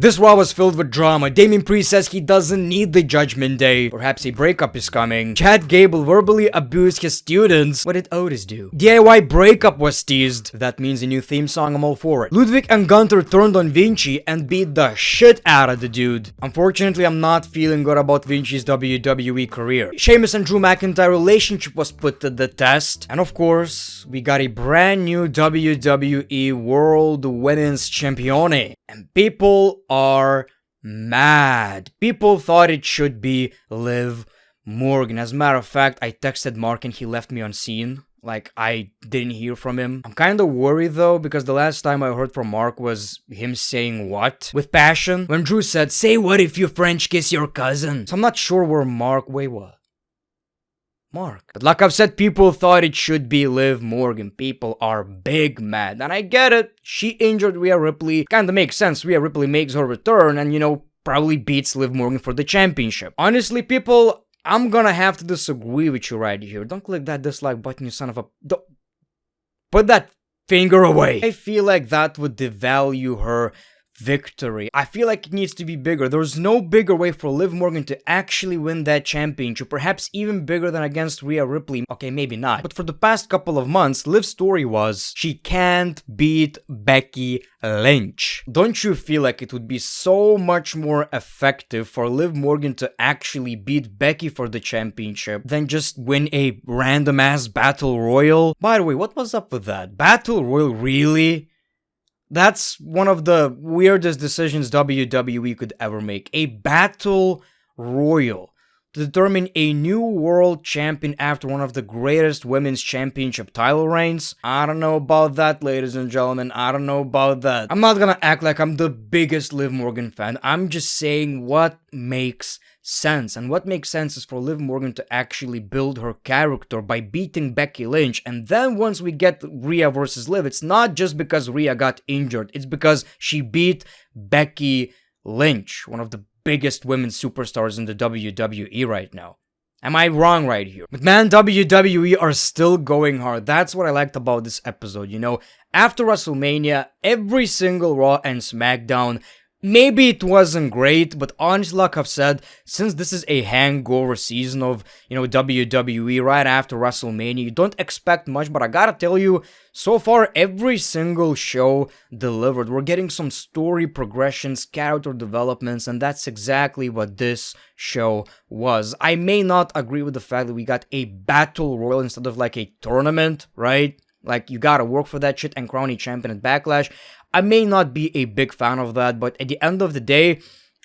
This Raw was filled with drama. Damian Priest says he doesn't need the Judgment Day. Perhaps a breakup is coming. Chad Gable verbally abused his students. What did Otis do? DIY breakup was teased. If that means a new theme song, I'm all for it. Ludwig and Gunther turned on Vinci and beat the shit out of the dude. Unfortunately, I'm not feeling good about Vinci's WWE career. Sheamus and Drew McIntyre relationship was put to the test. And of course, we got a brand new WWE World Women's Champione. And people are mad. People thought it should be Liv Morgan. As a matter of fact, I texted Mark and he left me on scene. Like, I didn't hear from him. I'm kind of worried though, because the last time I heard from Mark was him saying what? With passion. When Drew said, "Say what if you French kiss your cousin?" So I'm not sure where Mark... Wait, what? Mark. But like I've said, people thought it should be Liv Morgan. People are big mad. And I get it. She injured Rhea Ripley. Kinda makes sense. Rhea Ripley makes her return and, you know, probably beats Liv Morgan for the championship. Honestly, people, I'm gonna have to disagree with you right here. Don't click that dislike button, you son of a... Don't... Put that finger away. I feel like that would devalue her victory. I feel like it needs to be bigger. There's no bigger way for Liv Morgan to actually win that championship, perhaps even bigger than against Rhea Ripley. Okay, maybe not. But for the past couple of months, Liv's story was she can't beat Becky Lynch. Don't you feel like it would be so much more effective for Liv Morgan to actually beat Becky for the championship than just win a random ass battle royal? By the way, what was up with that? Battle royal, really? That's one of the weirdest decisions WWE could ever make. A battle royal to determine a new world champion after one of the greatest women's championship title reigns. I don't know about that, ladies and gentlemen. I don't know about that. I'm not gonna act like I'm the biggest Liv Morgan fan. I'm just saying what makes sense. And what makes sense is for Liv Morgan to actually build her character by beating Becky Lynch. And then once we get Rhea versus Liv, it's not just because Rhea got injured. It's because she beat Becky Lynch, one of the biggest women's superstars in the WWE right now. Am I wrong right here? But man, WWE are still going hard. That's what I liked about this episode, you know. After WrestleMania, every single Raw and SmackDown, maybe it wasn't great, but honestly, like I've said, since this is a hangover season of, you know, WWE right after WrestleMania, you don't expect much, but I gotta tell you, so far, every single show delivered. We're getting some story progressions, character developments, and that's exactly what this show was. I may not agree with the fact that we got a battle royal instead of like a tournament, right? Like, you gotta work for that shit and crown a champion at Backlash. I may not be a big fan of that, but at the end of the day,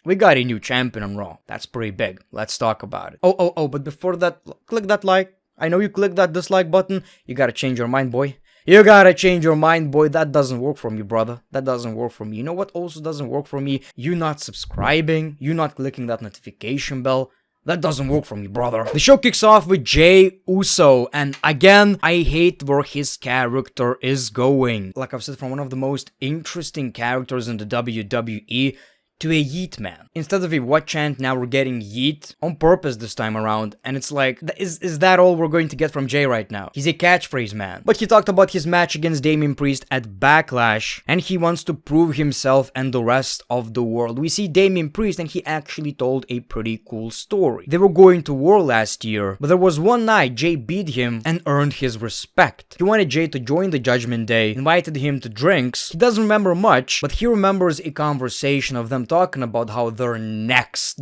we got a new champion on Raw. That's pretty big. Let's talk about it. Oh, but before that, click that like. I know you click that dislike button. You gotta change your mind, boy. You gotta change your mind, boy. That doesn't work for me, brother. That doesn't work for me. You know what also doesn't work for me? You not subscribing. You not clicking that notification bell. That doesn't work for me, brother. The show kicks off with Jey Uso, and again, I hate where his character is going. Like I've said, from one of the most interesting characters in the WWE to a yeet man. Instead of a what chant, now we're getting yeet on purpose this time around, and it's like, is that all we're going to get from Jey right now? He's a catchphrase man. But he talked about his match against Damian Priest at Backlash, and he wants to prove himself and the rest of the world. We see Damian Priest, and he actually told a pretty cool story. They were going to war last year, but there was one night Jey beat him and earned his respect. He wanted Jey to join the Judgment Day, invited him to drinks. He doesn't remember much, but he remembers a conversation of them talking about how they're next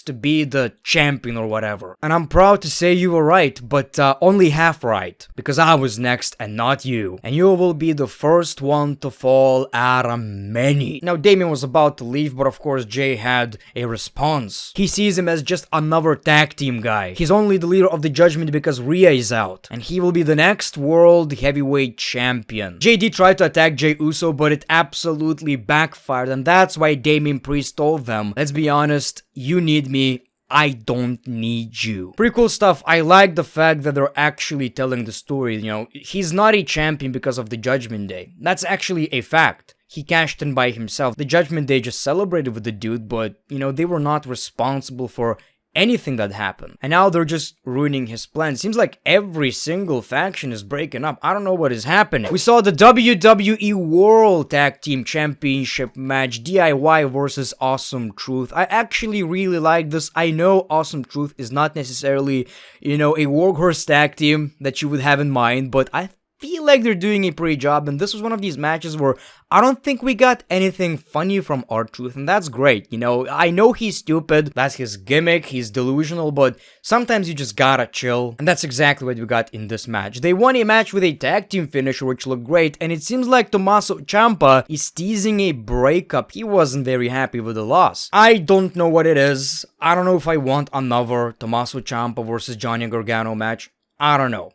to be the champion or whatever. And I'm proud to say you were right, but only half right, because I was next and not you. And you will be the first one to fall out of many. Now Damian was about to leave, but of course Jey had a response. He sees him as just another tag team guy. He's only the leader of the Judgment because Rhea is out, and he will be the next World Heavyweight Champion. JD tried to attack Jey Uso, but it absolutely backfired, and that's why Damian Priest told them, let's be honest, you need me, I don't need you. Pretty cool stuff. I like the fact that they're actually telling the story, you know, he's not a champion because of the Judgment Day. That's actually a fact. He cashed in by himself. The Judgment Day just celebrated with the dude, but, you know, they were not responsible for anything that happened. And now they're just ruining his plan. Seems like every single faction is breaking up. I don't know what is happening. We saw the WWE World Tag Team Championship match, DIY versus Awesome Truth. I actually really like this. I know Awesome Truth is not necessarily, a workhorse tag team that you would have in mind, but I feel like they're doing a pretty job, and this was one of these matches where I don't think we got anything funny from R-Truth, and that's great. I know he's stupid, that's his gimmick, he's delusional, but sometimes you just gotta chill, and that's exactly what we got in this match. They won a match with a tag team finisher, which looked great, and it seems like Tommaso Ciampa is teasing a breakup. He wasn't very happy with the loss. I don't know what it is. I don't know if I want another Tommaso Ciampa versus Johnny Gargano match. I don't know.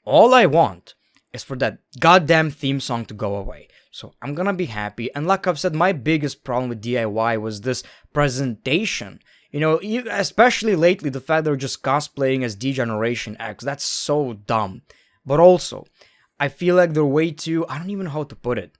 All I want is for that goddamn theme song to go away. So I'm gonna be happy. And like I've said, my biggest problem with DIY was this presentation. Especially lately, the fact they're just cosplaying as D-Generation X. That's so dumb. But also, I feel like they're way too, I don't even know how to put it.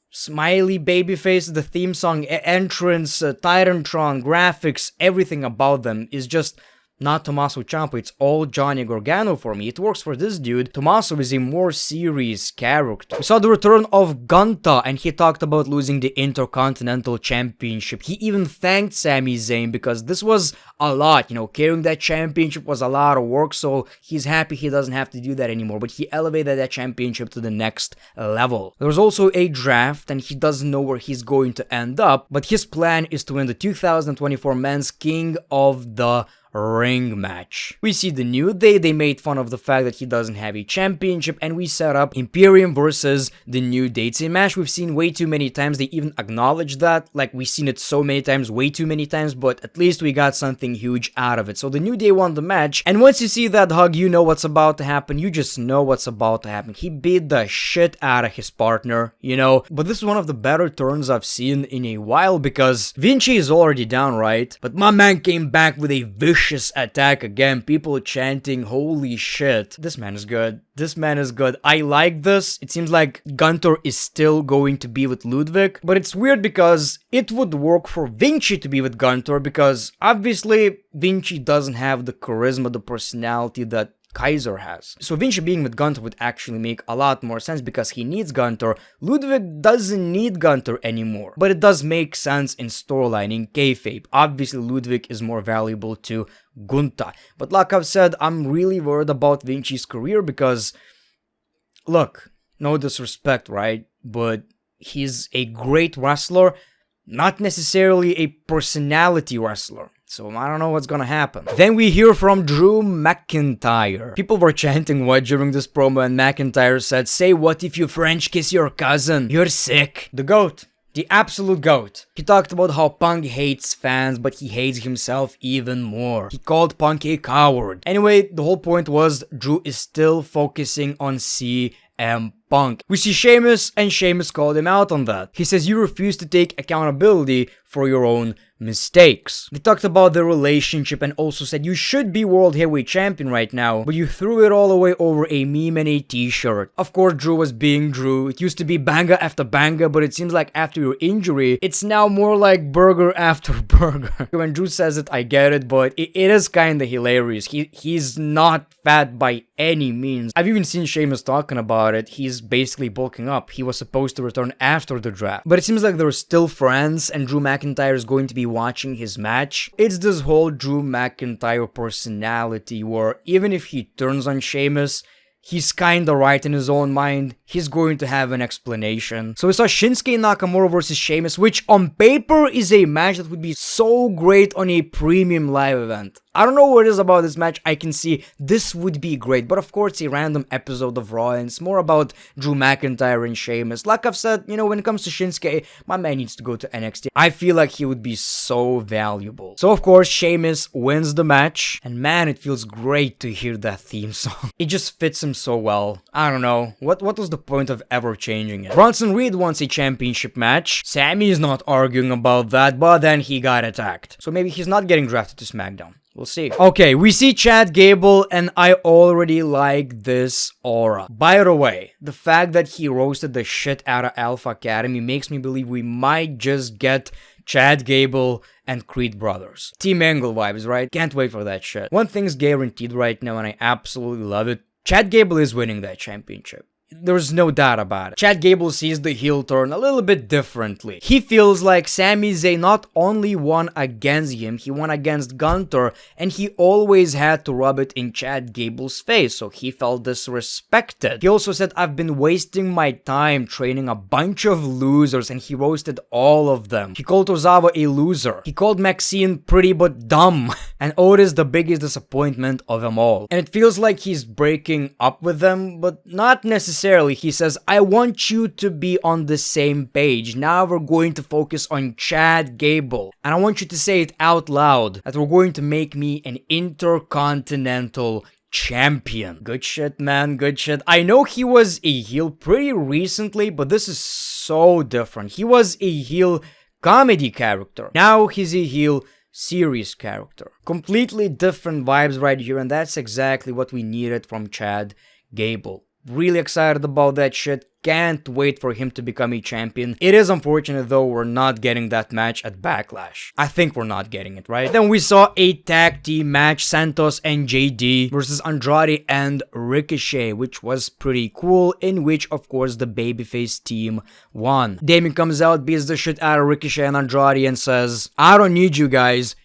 Smiley babyface, the theme song, entrance, Titantron, graphics, everything about them is just not Tommaso Ciampa. It's all Johnny Gargano for me. It works for this dude. Tommaso is a more serious character. We saw the return of Gunther, and he talked about losing the Intercontinental Championship. He even thanked Sami Zayn because this was a lot. Carrying that championship was a lot of work, so he's happy he doesn't have to do that anymore. But he elevated that championship to the next level. There was also a draft, and he doesn't know where he's going to end up, but his plan is to win the 2024 Men's King of the Ring match. We see the New Day. They made fun of the fact that he doesn't have a championship, and we set up Imperium versus the New Day. It's a match we've seen way too many times. They even acknowledge that, like we've seen it so many times, way too many times, but at least we got something huge out of it. So the New Day won the match, and once you see that hug, you know what's about to happen. You just know what's about to happen. He beat the shit out of his partner, but this is one of the better turns I've seen in a while, because Vinci is already down, right? But my man came back with a vicious attack again. People chanting, holy shit. This man is good. This man is good. I like this. It seems like Gunther is still going to be with Ludwig, but it's weird because it would work for Vinci to be with Gunther, because obviously Vinci doesn't have the charisma, the personality that Kaiser has. So Vinci being with Gunther would actually make a lot more sense because he needs Gunther. Ludwig doesn't need Gunther anymore, but it does make sense in storyline, in kayfabe. Obviously Ludwig is more valuable to Gunther. But like I've said, I'm really worried about Vinci's career because, look, no disrespect, right? But he's a great wrestler, not necessarily a personality wrestler. So I don't know what's gonna happen. Then we hear from Drew McIntyre. People were chanting what during this promo, and McIntyre said, "Say what if you French kiss your cousin? You're sick." The GOAT. The absolute GOAT. He talked about how Punk hates fans, but he hates himself even more. He called Punk a coward. Anyway, the whole point was Drew is still focusing on CM Punk. We see Sheamus, and Sheamus called him out on that. He says, "You refuse to take accountability for your own mistakes." They talked about their relationship and also said, "You should be World Heavyweight Champion right now, but you threw it all away over a meme and a t-shirt." Of course, Drew was being Drew. It used to be banga after banga, but it seems like after your injury, it's now more like burger after burger. When Drew says it, I get it, but it is kinda hilarious. He's not fat by any means. I've even seen Sheamus talking about it. He's basically bulking up. He was supposed to return after the draft, but it seems like they're still friends, and Drew McIntyre is going to be watching his match. It's this whole Drew McIntyre personality where even if he turns on Sheamus, he's kinda right in his own mind. He's going to have an explanation. So we saw Shinsuke Nakamura versus Sheamus, which on paper is a match that would be so great on a premium live event. I don't know what it is about this match. I can see this would be great, but of course, a random episode of Raw, and it's more about Drew McIntyre and Sheamus. Like I've said, when it comes to Shinsuke, my man needs to go to NXT. I feel like he would be so valuable. So of course, Sheamus wins the match, and man, it feels great to hear that theme song. It just fits him so well. I don't know. What was the point of ever changing it? Bronson Reed wants a championship match. Sammy is not arguing about that, but then he got attacked. So maybe he's not getting drafted to SmackDown. We'll see. Okay, we see Chad Gable, and I already like this aura. By the way, the fact that he roasted the shit out of Alpha Academy makes me believe we might just get Chad Gable and Creed Brothers. Team Angle vibes, right? Can't wait for that shit. One thing's guaranteed right now, and I absolutely love it. Chad Gable is winning that championship. There's no doubt about it. Chad Gable sees the heel turn a little bit differently. He feels like Sami Zayn not only won against him, he won against Gunther, and he always had to rub it in Chad Gable's face, so he felt disrespected. He also said, I've been wasting my time training a bunch of losers, and he roasted all of them. He called Tozawa a loser. He called Maxine pretty but dumb, and Otis the biggest disappointment of them all. And it feels like he's breaking up with them, but not necessarily. He says, I want you to be on the same page. Now we're going to focus on Chad Gable. And I want you to say it out loud that we're going to make me an intercontinental champion. Good shit, man. Good shit. I know he was a heel pretty recently, but this is so different. He was a heel comedy character. Now he's a heel serious character. Completely different vibes right here, and that's exactly what we needed from Chad Gable. Really excited about that shit. Can't wait for him to become a champion. It is unfortunate though we're not getting that match at Backlash. I think we're not getting it, right? Then we saw a tag team match, Santos and JD versus Andrade and Ricochet, which was pretty cool, in which of course the babyface team won. Damien comes out, beats the shit out of Ricochet and Andrade and says, I don't need you guys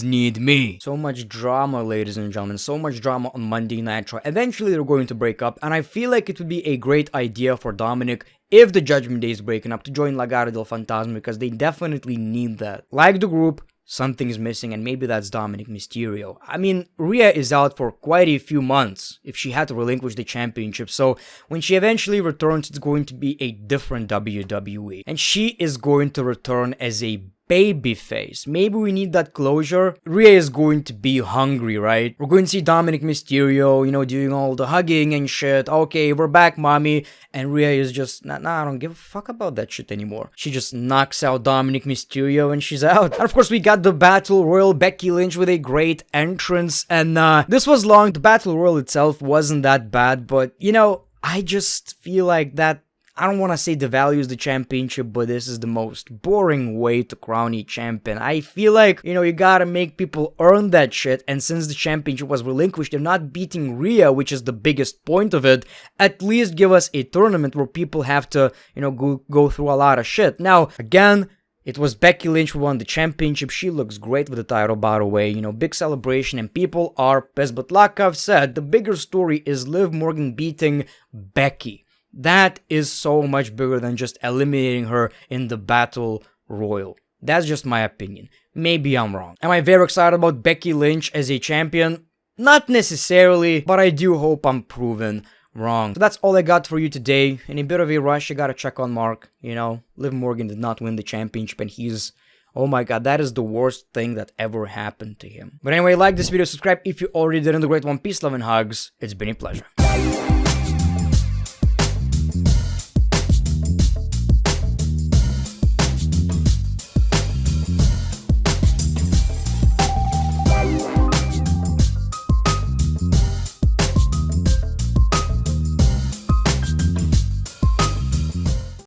need me. So much drama, ladies and gentlemen, so much drama on Monday Nitro. Eventually they're going to break up, and I feel like it would be a great idea for Dominic, if the Judgment Day is breaking up, to join Legado del Fantasma, because they definitely need that. Like the group, something's missing, and maybe that's Dominic Mysterio. I mean, Rhea is out for quite a few months if she had to relinquish the championship, so when she eventually returns, it's going to be a different WWE. And she is going to return as a babyface. Maybe we need that closure. Rhea is going to be hungry, right? We're going to see Dominic Mysterio, you know, doing all the hugging and shit. Okay, we're back, mommy. And Rhea is just, nah, I don't give a fuck about that shit anymore. She just knocks out Dominic Mysterio and she's out. And of course, we got the Battle Royal, Becky Lynch with a great entrance. And this was long. The Battle Royal itself wasn't that bad, but, you know, I just feel like that, I don't want to say devalues the championship, but this is the most boring way to crown a champion. I feel like, you know, you gotta make people earn that shit, and since the championship was relinquished, they're not beating Rhea, which is the biggest point of it. At least give us a tournament where people have to, you know, go through a lot of shit. Now, again, it was Becky Lynch who won the championship. She looks great with the title, by the way. You know, big celebration, and people are pissed. But like I've said, the bigger story is Liv Morgan beating Becky. That is so much bigger than just eliminating her in the Battle Royal. That's just my opinion. Maybe I'm wrong. Am I very excited about Becky Lynch as a champion? Not necessarily, but I do hope I'm proven wrong. So that's all I got for you today. In a bit of a rush, I gotta check on Mark. You know, Liv Morgan did not win the championship, and he's... oh my god, that is the worst thing that ever happened to him. But anyway, like this video, subscribe if you already did, and the great one. Peace, love, and hugs. It's been a pleasure.